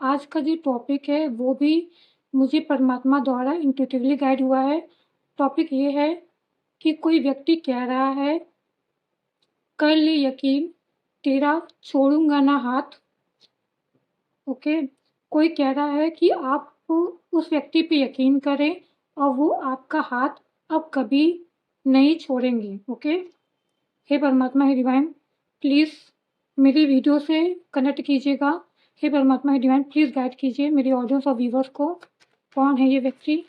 आज का जो टॉपिक है वो भी मुझे परमात्मा द्वारा इंट्यूटिवली गाइड हुआ है। टॉपिक ये है कि कोई व्यक्ति कह रहा है, कर ले यकीन, तेरा छोड़ूँगा ना हाथ। ओके? कोई कह रहा है कि आप उस व्यक्ति पे यकीन करें और वो आपका हाथ अब कभी नहीं छोड़ेंगे। ओके? हे परमात्मा, हे डिवाइन, प्लीज़ मेरी वीडियो से कनेक्ट कीजिएगा। हे परमात्मा, हे डिवाइन, प्लीज़ गाइड कीजिए मेरी ऑडियंस और व्यूअर्स को। कौन है ये व्यक्ति?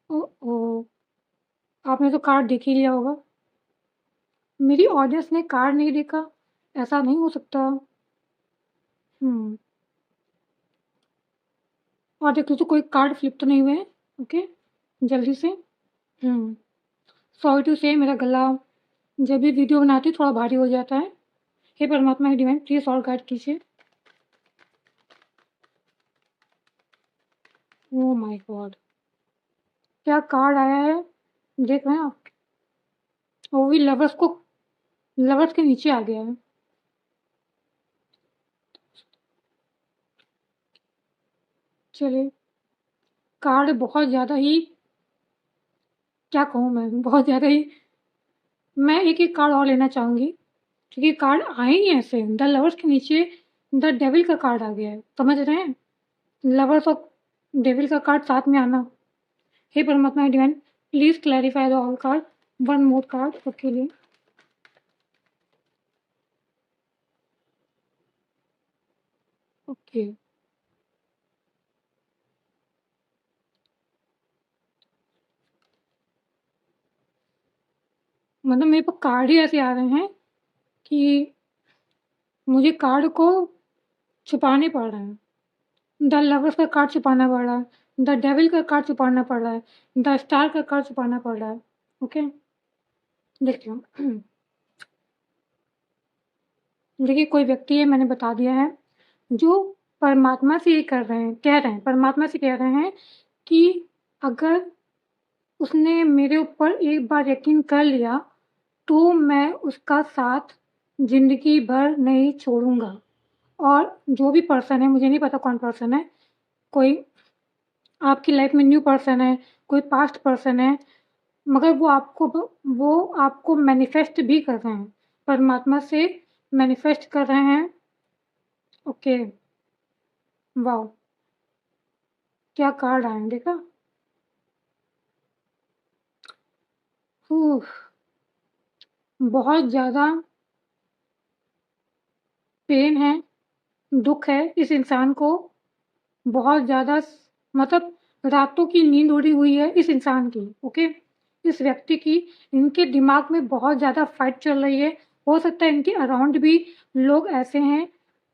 ओह ओह! आपने तो कार्ड देख ही लिया होगा। मेरी ऑडियंस ने कार्ड नहीं देखा, ऐसा नहीं हो सकता। हुँ। और देख लीजिए कोई कार्ड फ्लिप तो नहीं हुए हैं। ओके, जल्दी से। हुँ। सॉरी टू से मेरा गला जब भी वीडियो बनाती हूँ थोड़ा भारी हो जाता है। हे परमात्मा, हे डिवाइन, प्लीज़ और गाइड कीजिए। Oh my God! क्या कार्ड आया है, देख रहे हैं आप? वो भी लवर्स के नीचे आ गया है। चलिए, कार्ड बहुत ज़्यादा ही, क्या कहूँ मैं, बहुत ज़्यादा ही, मैं एक-एक कार्ड और लेना चाहूँगी क्योंकि कार्ड आए ही ऐसे। द लवर्स के नीचे द डेविल का कार्ड आ गया है, समझ रहे हैं? लवर्स और डेविल का कार्ड साथ में आना। हे परमात्मा, हे divine, please clarify the all card. One more card सबके लिए। ओके। मतलब मेरे पास कार्ड ही ऐसे आ रहे हैं कि मुझे कार्ड को छुपाने पड़ रहे हैं। द लवर्स का कार्ड छुपाना पड़ रहा है, द डेविल का कार्ड छुपाना पड़ रहा है, द स्टार का कार्ड छुपाना पड़ रहा है। ओके, देखती हूँ। देखिए, कोई व्यक्ति है, मैंने बता दिया है, जो परमात्मा से ये कर रहे हैं, कह रहे हैं, परमात्मा से कह रहे हैं कि अगर उसने मेरे ऊपर एक बार यकीन कर लिया, तो मैं उसका साथ ज़िंदगी भर नहीं छोड़ूँगा। और जो भी पर्सन है, मुझे नहीं पता कौन पर्सन है, कोई आपकी लाइफ़ में न्यू पर्सन है, कोई पास्ट पर्सन है, मगर वो आपको मैनिफेस्ट भी कर रहे हैं, परमात्मा से मैनिफेस्ट कर रहे हैं। Okay, wow! क्या कार्ड आए हैं, देखा? उफ़! बहुत ज़्यादा पेन है, दुःख है इस इंसान को, बहुत ज़्यादा मतलब रातों की नींद उड़ी हुई है इस इंसान की, ओके? इस व्यक्ति की, इनके दिमाग में बहुत ज़्यादा फ़ाइट चल रही है। हो सकता है इनके अराउंड भी लोग ऐसे हैं,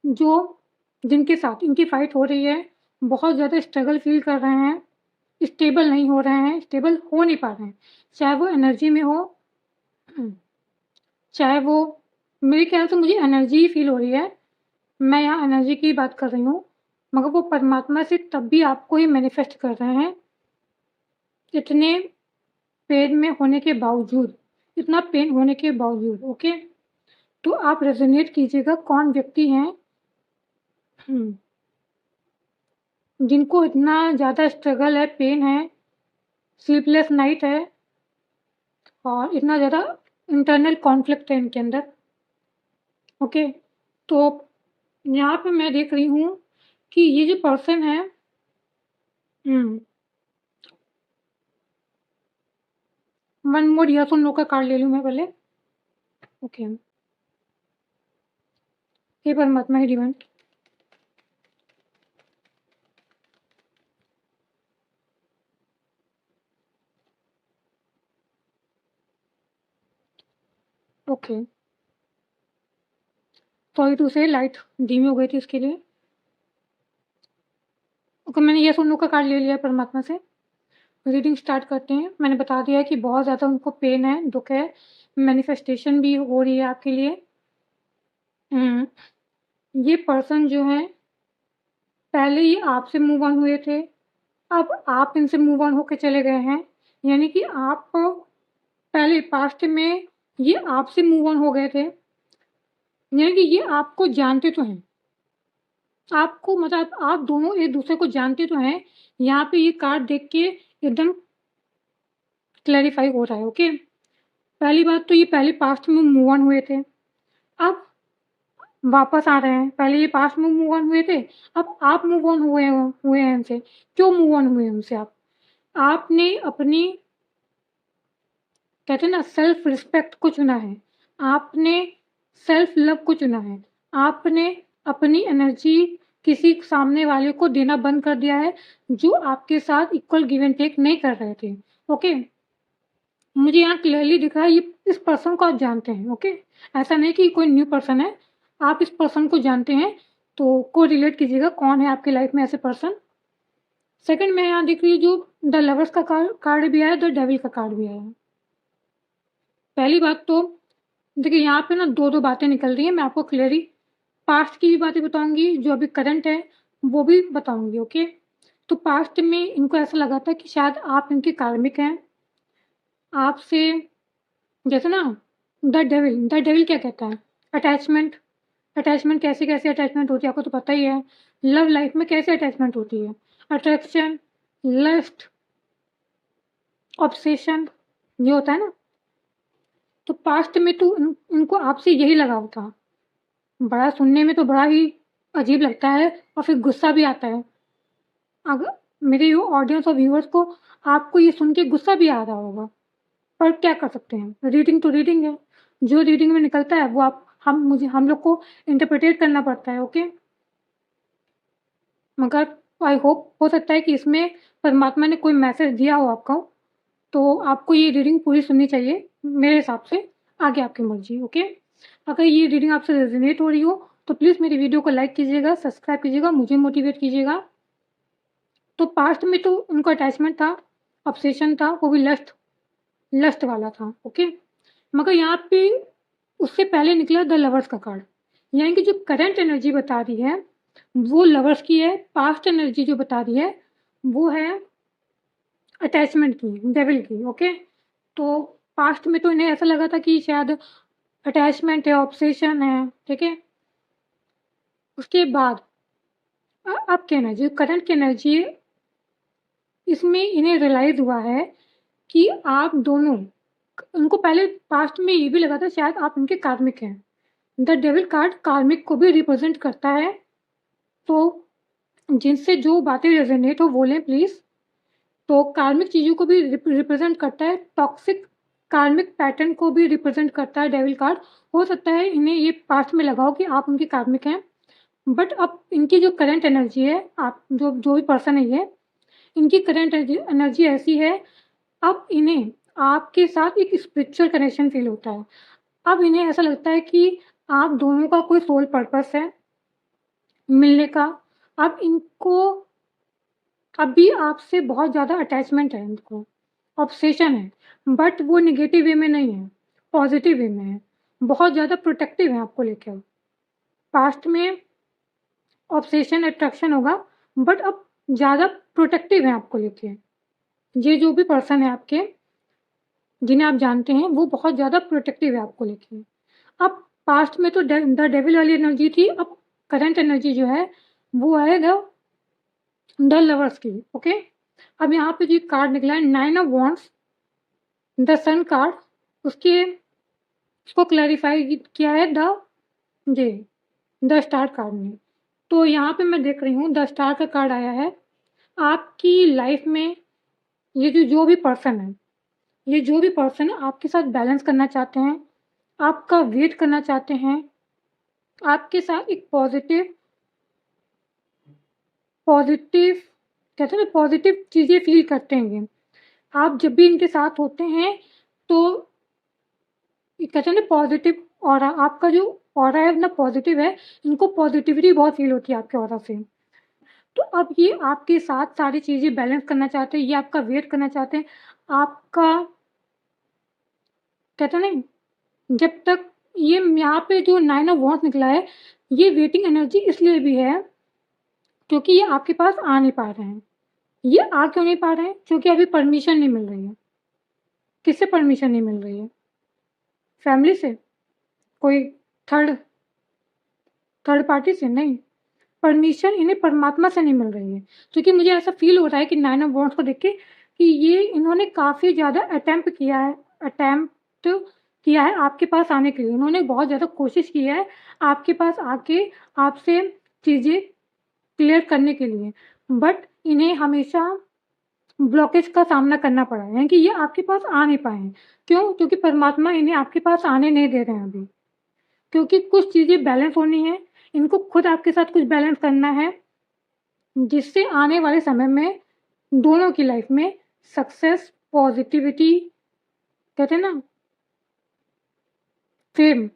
जो जिनके साथ इनकी फ़ाइट हो रही है, बहुत ज़्यादा स्ट्रगल फ़ील कर रहे हैं, स्टेबल नहीं हो रहे हैं, स्टेबल हो नहीं पा रहे हैं। चाहे वो एनर्जी में हो, चाहे वो, मेरे ख़्याल से मुझे एनर्जी ही फ़ील हो रही है। मैं यहाँ एनर्जी की बात कर रही हूँ, मगर वो परमात्मा से तब भी आपको ही मैनिफेस्ट कर रहे हैं, इतने पेन में होने के बावजूद, इतना पेन होने के बावजूद, ओके? तो आप रेज़ोनेट कीजिएगा कौन व्यक्ति हैं, हुँ, जिनको इतना ज़्यादा स्ट्रगल है, पेन है, स्लीपलेस नाइट है और इतना ज़्यादा इंटरनल कॉन्फ्लिक्ट है इनके अंदर, ओके? तो यहाँ पे मैं देख रही हूँ कि ये जो पर्सन है, हुँ, वन मोर येस और नो का कार्ड ले लूँ मैं पहले? ओके। हे परमात्मा, हे डिवाइन, ओके। सॉरी टू से लाइट धीमी हो गई थी इसके लिए। ओके, मैंने येस और नो का कार्ड ले लिया है परमात्मा से। रीडिंग स्टार्ट करते हैं। मैंने बता दिया है कि बहुत ज़्यादा उनको पेन है, दुःख है, मैनिफेस्टेशन भी हो रही है आपके लिए। हुँ, ये पर्सन जो है, पहले ये आपसे मूव ऑन हुए थे, अब आप इनसे मूव ऑन होके चले गए हैं। यानी कि आप पास्ट में ये आपसे मूव ऑन हो गए थे, यानी कि ये आपको जानते तो हैं। आपको मतलब आप दोनों एक-दूसरे को जानते तो हैं। यहाँ पे ये कार्ड देख के एकदम क्लैरिफ़ाई हो रहा है, ओके? पहली बात तो ये पहले पास्ट में मूव ऑन हुए थे, अब वापस आ रहे हैं। पहले ये पास्ट में मूव ऑन हुए थे, अब आप मूव ऑन हुए हैं उनसे। क्यों मूव ऑन हुए उनसे आप? आपने अपनी कहते हैं ना सेल्फ रिस्पेक्ट को चुना है। आपने सेल्फ लव को चुना है। आपने अपनी एनर्जी किसी सामने वाले को देना बंद कर दिया है, जो आपके साथ इक्वल गिव एंड टेक नहीं कर रहे थे, ओके? मुझे यहाँ क्लियरली दिख रहा है ये इस पर्सन को आप जानते हैं, ओके? ऐसा नहीं कि कोई न्यू पर्सन है, आप इस पर्सन को जानते हैं, तो कोरिलेट कीजिएगा कौन है आपकी लाइफ में ऐसे पर्सन। सेकंड में यहाँ दिख रही है जो द लवर्स का कार्ड भी आया है, द डेविल का कार्ड भी आया है। पहली बात तो देखिए यहाँ पे ना 2-2 बातें निकल रही हैं, मैं आपको क्लियरली पास्ट की भी बातें बताऊँगी, जो अभी करंट है, वो भी बताऊँगी, ओके? तो पास्ट में इनको ऐसा लगा था कि शायद आप इनके कार्मिक हैं। आपसे जैसे ना द डेविल क्या कहता है? अटैचमेंट, अटैचमेंट कैसे-कैसे अटैचमेंट होती है आपको तो पता ही है। लव लाइफ में कैसे अटैचमेंट होती है? अट्रैक्शन, लस्ट, ऑब्सेशन ये होता है ना? तो पास्ट में तो इनको आपसे यही लगाव था। बड़ा सुनने में तो बड़ा ही अजीब लगता है और फिर गुस्सा भी आता है। अगर मेरे यो ऑडियंस और व्यूअर्स को आपको ये सुन के गुस्सा भी आ रहा होगा, पर क्या कर सकते हैं? रीडिंग तो रीडिंग है। जो रीडिंग में निकलता है वो आप हम लोग को इंटरप्रेटेट करना पड़ता है, ओके? मगर आई होप हो सकता है कि इसमें परमात्मा ने कोई मैसेज दिया हो आपको, तो आपको ये रीडिंग पूरी सुननी चाहिए मेरे हिसाब से, आगे आपकी मर्ज़ी, ओके? अगर ये रीडिंग आपसे रेज़ोनेट हो रही हो, तो प्लीज़ मेरी वीडियो को लाइक कीजिएगा, सब्सक्राइब कीजिएगा, मुझे मोटिवेट कीजिएगा। तो पास्ट में तो उनको अटैचमेंट था, ऑब्सेशन था, वो भी लस्ट वाला था, ओके? मगर यहाँ पे उससे पहले निकला द लवर्स का कार्ड, यानी कि जो करंट एनर्जी बता रही है, वो लवर्स की है, पास्ट एनर्जी जो बता रही है, वो है अटैचमेंट की, डेविल की, ओके? तो पास्ट में तो इन्हें ऐसा लगा था कि शायद अटैचमेंट है, ऑब्सेशन है, ठीक है? उसके बाद अब की एनर्जी, करंट की एनर्जी है, इसमें इन्हें रियलाइज़ हुआ है कि आप दोनों उनको पहले पास्ट में ये भी लगा था शायद आप इनके कार्मिक हैं। द डेविल कार्ड कार्मिक को भी रिप्रेज़ेंट करता है, तो जिनसे जो बातें रेज़ोनेट हो वो लें प्लीज़। तो कार्मिक चीज़ों को भी रिप्रेज़ेंट करता है, टॉक्सिक कार्मिक पैटर्न को भी रिप्रेज़ेंट करता है डेविल कार्ड। हो सकता है इन्हें ये पास्ट में लगा हो कि आप उनके कार्मिक हैं, बट अब इनकी जो करंट एनर्जी है, आप जो भी पर्सन है ये, इनकी करंट एनर्जी ऐसी है, अब इन्हें आपके साथ एक स्पिरिचुअल कनेक्शन फ़ील होता है। अब इन्हें ऐसा लगता है कि आप दोनों का कोई सोल पर्पस है मिलने का। अब इनको अभी आपसे बहुत ज़्यादा अटैचमेंट है इनको, ऑब्सेशन है, बट वो नेगेटिव वे में नहीं है, पॉज़िटिव वे में है। बहुत ज़्यादा प्रोटेक्टिव है आपको लेके अब। पास्ट में ऑब्सेशन, अट्रैक्शन होगा, बट अब ज़्यादा प्रोटेक्टिव है आपको लेके। ये जो भी पर्सन है आपके, जिन्हें आप जानते हैं, वो बहुत ज़्यादा प्रोटेक्टिव है आपको लेके। अब पास्ट में तो द डेविल वाली एनर्जी थी, अब करंट एनर्जी जो है, वो है द लवर्स की, ओके? अब यहाँ पे जो कार्ड निकला है 9 of wands, the sun card, उसको क्लैरिफ़ाई किया है द स्टार कार्ड ने। तो यहाँ पे मैं देख रही हूँ द स्टार का कार्ड आया है। आपकी लाइफ़ में ये जो भी पर्सन है, ये जो भी पर्सन है आपके साथ बैलेंस करना चाहते हैं, आपका वेट करना चाहते हैं, आपके साथ एक पॉज़िटिव कहते हैं ना पॉज़िटिव चीज़ें फ़ील करते हैं ये। आप जब भी इनके साथ होते हैं, तो ये कहते हैं ना पॉज़िटिव ऑरा, आपका जो ऑरा है ना पॉज़िटिव है, इनको पॉज़िटिविटी बहुत फ़ील होती है आपके ऑरा से। तो अब ये आपके साथ सारी चीज़ें बैलेंस करना चाहते हैं, ये आपका वेट करना चाहते हैं, आपका कहते हैं ना जब तक ये यहाँ पे जो 9 ऑफ वांड्स निकला है, ये वेटिंग एनर्जी इसलिए भी है, क्योंकि ये आपके पास आ नहीं पा रहे हैं। ये आ क्यों नहीं पा रहे हैं? क्योंकि अभी परमिशन नहीं मिल रही है। किससे परमिशन नहीं मिल रही है? फैमिली से? कोई थर्ड थर्ड पार्टी से? नहीं। परमिशन इन्हें परमात्मा से नहीं मिल रही है। क्योंकि मुझे ऐसा फ़ील हो रहा है कि 9 ऑफ वॉन्ड्स को देख के कि ये इन्होंने काफ़ी ज़्यादा अटेम्प्ट किया है आपके पास आने के लिए। उन्होंने बहुत ज़्यादा कोशिश की है आपके पास आके आपसे चीज़ें क्लियर करने के लिए। बट इन्हें हमेशा ब्लॉकेज का सामना करना पड़ा है, यानी कि ये आपके पास आ नहीं पाए हैं। क्यों? क्योंकि परमात्मा इन्हें आपके पास आने नहीं दे रहे हैं अभी। क्योंकि कुछ चीज़ें बैलेंस होनी है, इनको खुद आपके साथ कुछ बैलेंस करना है, जिससे आने वाले समय में दोनों की लाइफ में सक्सेस, पॉज़िटिविटी कहते हैं ना फेम,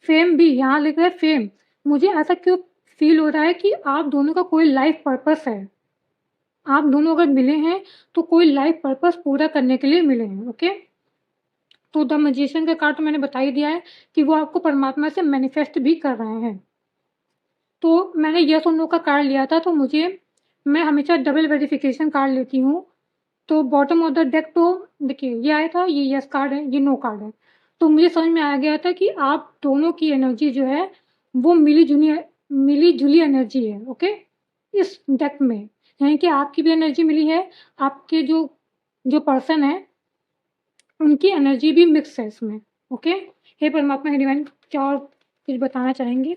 फेम भी यहाँ लिख रहा है फेम। मुझे ऐसा क्यों फ़ील हो रहा है कि आप दोनों का कोई लाइफ पर्पस है। आप दोनों अगर मिले हैं, तो कोई लाइफ पर्पस पूरा करने के लिए मिले हैं, ओके? तो द मैजिशियन का कार्ड तो मैंने बता ही दिया है कि वो आपको परमात्मा से मैनिफेस्ट भी कर रहे हैं। तो मैंने येस और नो का कार्ड लिया था, तो मैं हमेशा डबल वेरिफ़िकेशन कार्ड लेती हूँ। तो बॉटम ऑफ द डेक तो देखिए ये आया था, ये येस कार्ड है, ये नो कार्ड है। तो मुझे समझ में आ गया था कि आप दोनों की एनर्जी जो है, वो मिली-जुली एनर्जी है, ओके? इस डेक में, यानी कि आपकी भी एनर्जी मिली है, आपके जो जो पर्सन है, उनकी एनर्जी भी मिक्स है इसमें, ओके? हे परमात्मा, हे डिवाइन, क्या और कुछ बताना चाहेंगे?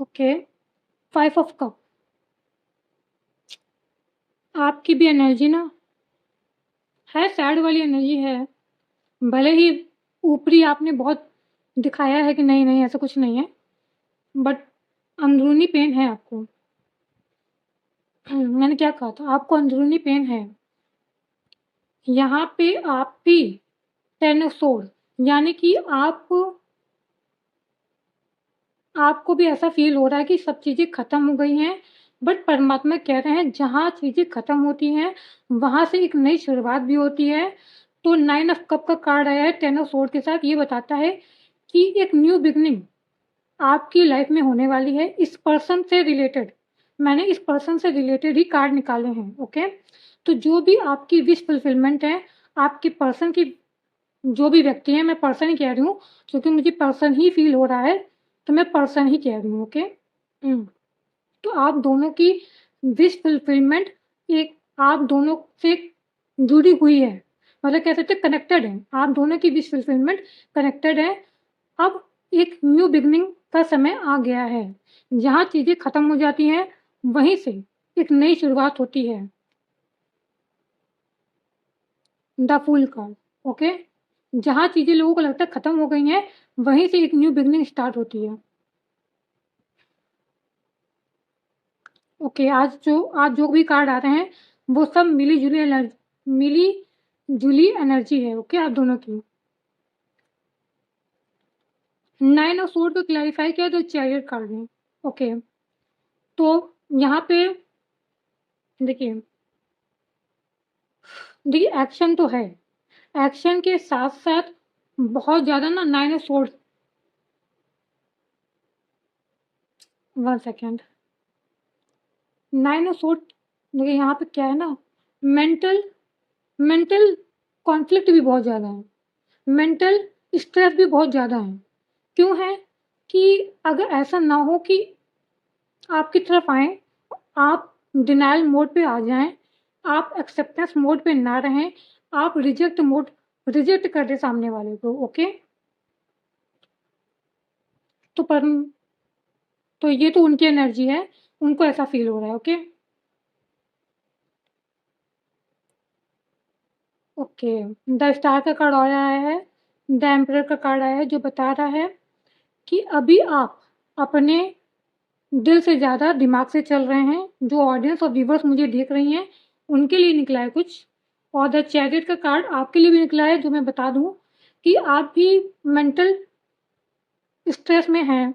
ओके, 5 ऑफ कप, आपकी भी एनर्जी ना है, सैड वाली एनर्जी है। भले ही ऊपरी आपने बहुत दिखाया है कि नहीं-नहीं ऐसा कुछ नहीं है, बट अंदरूनी पेन है आपको। मैंने क्या कहा था? आपको अंदरूनी पेन है। यहाँ पे आप भी 10 ऑफ सोर्ड, यानी कि आपको भी ऐसा फ़ील हो रहा है कि सब चीज़ें ख़त्म हो गई हैं, बट परमात्मा कह रहे हैं जहाँ चीज़ें ख़त्म होती हैं, वहाँ से एक नई शुरुआत भी होती है। तो 9 ऑफ कप का कार्ड आया है 10 ऑफ सोर्ड के साथ, ये बताता है कि एक न्यू बिगिनिंग आपकी लाइफ़ में होने वाली है, इस पर्सन से रिलेटेड। मैंने इस पर्सन से रिलेटेड ही कार्ड निकाले हैं, ओके? तो जो भी आपकी विश फुलफिलमेंट है, आपके पर्सन की जो भी व्यक्ति है, मैं पर्सन ही कह रही हूँ, क्योंकि मुझे पर्सन ही फ़ील हो रहा है, तो मैं पर्सन ही कह रही हूँ, ओके? तो आप दोनों की विश फुलफिलमेंट एक आप दोनों से जुड़ी हुई है, मतलब कह सकते हैं कनेक्टेड है। आप दोनों की विश फुलफिलमेंट कनेक्टेड है। अब एक न्यू बिगिनिंग का समय आ गया है। जहाँ चीज़ें खत्म हो जाती हैं, वहीं से एक नई शुरुआत होती है। The fool card, okay? जहाँ चीज़ें लोगों को लगता है खत्म हो गई हैं, वहीं से एक न्यू बिगिनिंग स्टार्ट होती है। ओके, आज जो भी कार्ड आ रहे हैं, वो सब मिली-जुली एनर्जी है, ओके, आप दोनों की। 9 ऑफ सोर्ड को क्लैरिफ़ाई किया तो चैरियट कार्ड है, ओके। तो यहाँ पे देखिए देखिए एक्शन तो है। एक्शन के साथ-साथ बहुत ज़्यादा ना 9 of swords 1 second. 9 of sword देखिए यहाँ पे क्या है ना, मेंटल मेंटल कॉन्फ्लिक्ट भी बहुत ज़्यादा है। मेंटल स्ट्रेस भी बहुत ज़्यादा है। क्यों है? कि अगर ऐसा ना हो कि आपकी तरफ आएँ, आप डिनायल मोड पे आ जाएँ, आप एक्सेप्टेंस मोड पे ना रहें, आप रिजेक्ट कर दें सामने वाले को, ओके? तो पर तो ये तो उनकी एनर्जी है, उनको ऐसा फ़ील हो रहा है, ओके? ओके, द स्टार का कार्ड और आया है, द एम्परर का कार्ड आया है, जो बता रहा है कि अभी आप अपने दिल से ज़्यादा दिमाग से चल रहे हैं। जो ऑडियंस और व्यूअर्स मुझे देख रही हैं, उनके लिए निकला है कुछ। और द चैरियट का कार्ड आपके लिए भी निकला है, जो मैं बता दूँ कि आप भी मेंटल स्ट्रेस में हैं,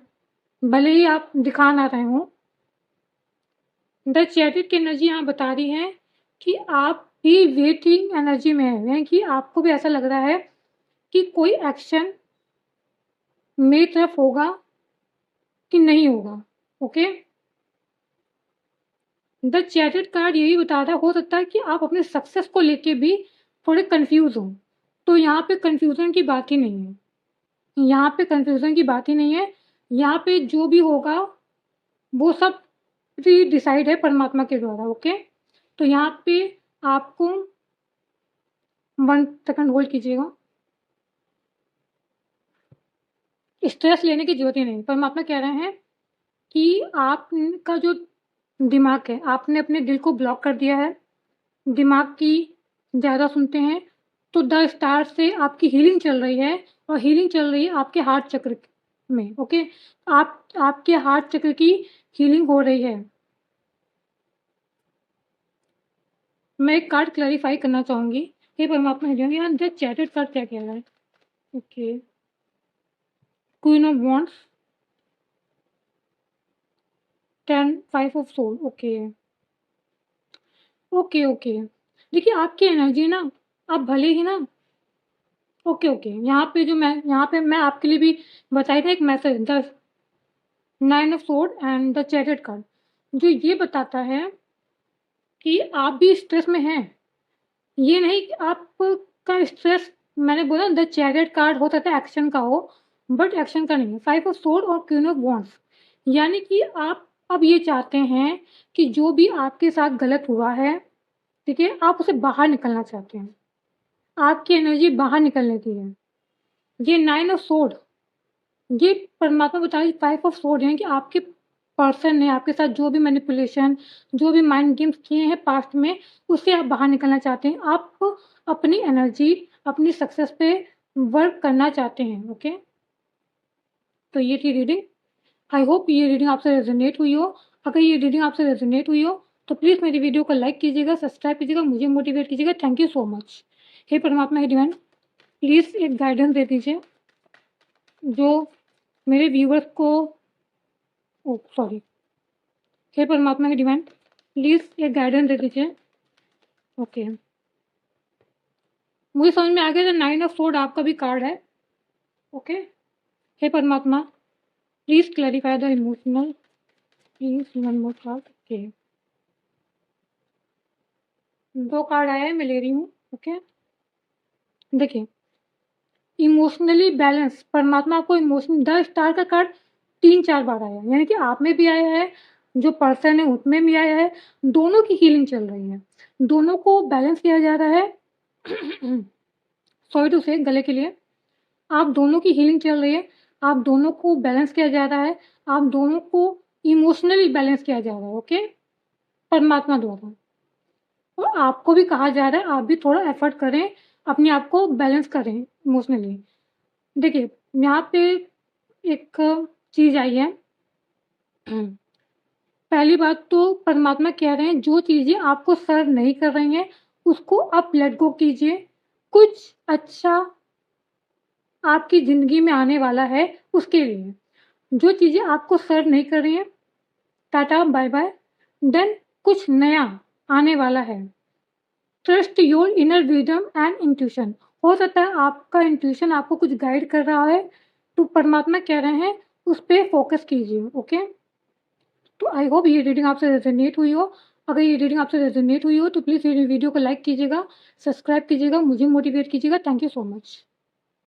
भले ही आप दिखा ना रहे हों। द चैरियट की एनर्जी यहाँ बता रही है कि आप ये वेटिंग एनर्जी में है, यानी कि आपको भी ऐसा लग रहा है कि कोई एक्शन मेरी तरफ होगा कि नहीं होगा। ओके, द चैटेड कार्ड यही बता रहा है, हो सकता है कि आप अपने सक्सेस को लेके भी थोड़े कंफ्यूज हो। तो यहाँ पे कंफ्यूजन की बात ही नहीं है, यहाँ पे कंफ्यूजन की बात ही नहीं है। यहाँ पे जो भी होगा वो सब प्री डिसाइड है परमात्मा के द्वारा। ओके, तो यहाँ पे आपको 1 सेकंड होल्ड कीजिएगा। स्ट्रेस लेने की जरूरत ही नहीं। परमात्मा कह रहे हैं कि आपका जो दिमाग है, आपने अपने दिल को ब्लॉक कर दिया है, दिमाग की ज़्यादा सुनते हैं। तो द स्टार से आपकी हीलिंग चल रही है, और हीलिंग चल रही है आपके हार्ट चक्र में। ओके, आपके हार्ट चक्र की हीलिंग हो रही है। मैं एक कार्ड क्लैरिफाई करना चाहूँगी। हे परमात्मा यहाँ द चैटेड कार्ड क्या कह रहा है? Okay, queen of wands, 10 5 of soul. Okay okay okay, देखिए आपकी एनर्जी ना, आप भले ही ना, ओके ओके, यहाँ पे मैं आपके लिए भी बताई था एक message, the 9 of sword and the chariot card, जो ये बताता है कि आप भी स्ट्रेस में हैं। ये नहीं कि आपका स्ट्रेस, मैंने बोला द चैरियट कार्ड हो सकता है एक्शन का हो, बट एक्शन का नहीं है। 5 ऑफ सोर्ड और क्वीन ऑफ वॉन्ड्स, यानी कि आप अब ये चाहते हैं कि जो भी आपके साथ गलत हुआ है, ठीक है, आप उसे बाहर निकलना चाहते हैं, आपकी एनर्जी बाहर निकलने की है। ये 9 ऑफ सोर्ड, ये परमात्मा बता रही 5 ऑफ सोर्ड है कि आपके पर्सन ने आपके साथ जो भी मैनिपुलेशन, जो भी माइंड गेम्स किए हैं पास्ट में, उससे आप बाहर निकलना चाहते हैं। आप अपनी एनर्जी, अपनी सक्सेस पे वर्क करना चाहते हैं। ओके, तो ये थी रीडिंग। आई होप ये रीडिंग आपसे रेजोनेट हुई हो। अगर ये रीडिंग आपसे रेजोनेट हुई हो तो प्लीज़ मेरी वीडियो को लाइक कीजिएगा, सब्सक्राइब कीजिएगा, मुझे मोटिवेट कीजिएगा। Thank you so much. हे परमात्मा, हे डिवाइन, प्लीज़ एक गाइडेंस दे दीजिए जो मेरे व्यूवर्स को, ओ सॉरी, हे परमात्मा, हे डिवाइन, प्लीज़ एक गाइडेंस दे दीजिए। ओके, मुझे समझ में आ गया, 9 ऑफ सोर्ड आपका भी कार्ड है। ओके, हे परमात्मा, please clarify the emotional, please 1 more card. Okay, 2 card आया है, मैं ले रही हूँ। ओके, देखिए, इमोशनली बैलेंस, परमात्मा आपको इमोशन, द स्टार का कार्ड 3-4 बार आया है, यानी कि आप में भी आया है, जो पर्सन है उसमें भी आया है। दोनों की हीलिंग चल रही है, दोनों को बैलेंस किया जा रहा है। सॉरी टू से, गले के लिए आप दोनों की हीलिंग चल रही है, आप दोनों को बैलेंस किया जा रहा है, आप दोनों को इमोशनली बैलेंस किया जा रहा है। ओके, परमात्मा द्वारा। और आपको भी कहा जा रहा है आप भी थोड़ा एफर्ट करें, अपने आप को बैलेंस करें इमोशनली। देखिए, यहाँ पे एक चीज़ आई है। पहली बात तो परमात्मा कह रहे हैं जो चीज़ें आपको सर्व नहीं कर रही हैं, उसको आप लेट गो कीजिए। कुछ अच्छा आपकी ज़िंदगी में आने वाला है उसके लिए। जो चीज़ें आपको सर्व नहीं कर रही हैं, टाटा बाय बाय, देन कुछ नया आने वाला है। Trust your inner wisdom and intuition. हो सकता है आपका इंट्यूशन आपको कुछ गाइड कर रहा है, तो परमात्मा कह रहे हैं उस पे फोकस कीजिए। ओके, तो आई होप ये रीडिंग आपसे रेजोनेट हुई हो। अगर ये रीडिंग आपसे रेजोनेट हुई हो तो प्लीज़ ये वीडियो को लाइक कीजिएगा, सब्सक्राइब कीजिएगा, मुझे मोटिवेट कीजिएगा। Thank you so much.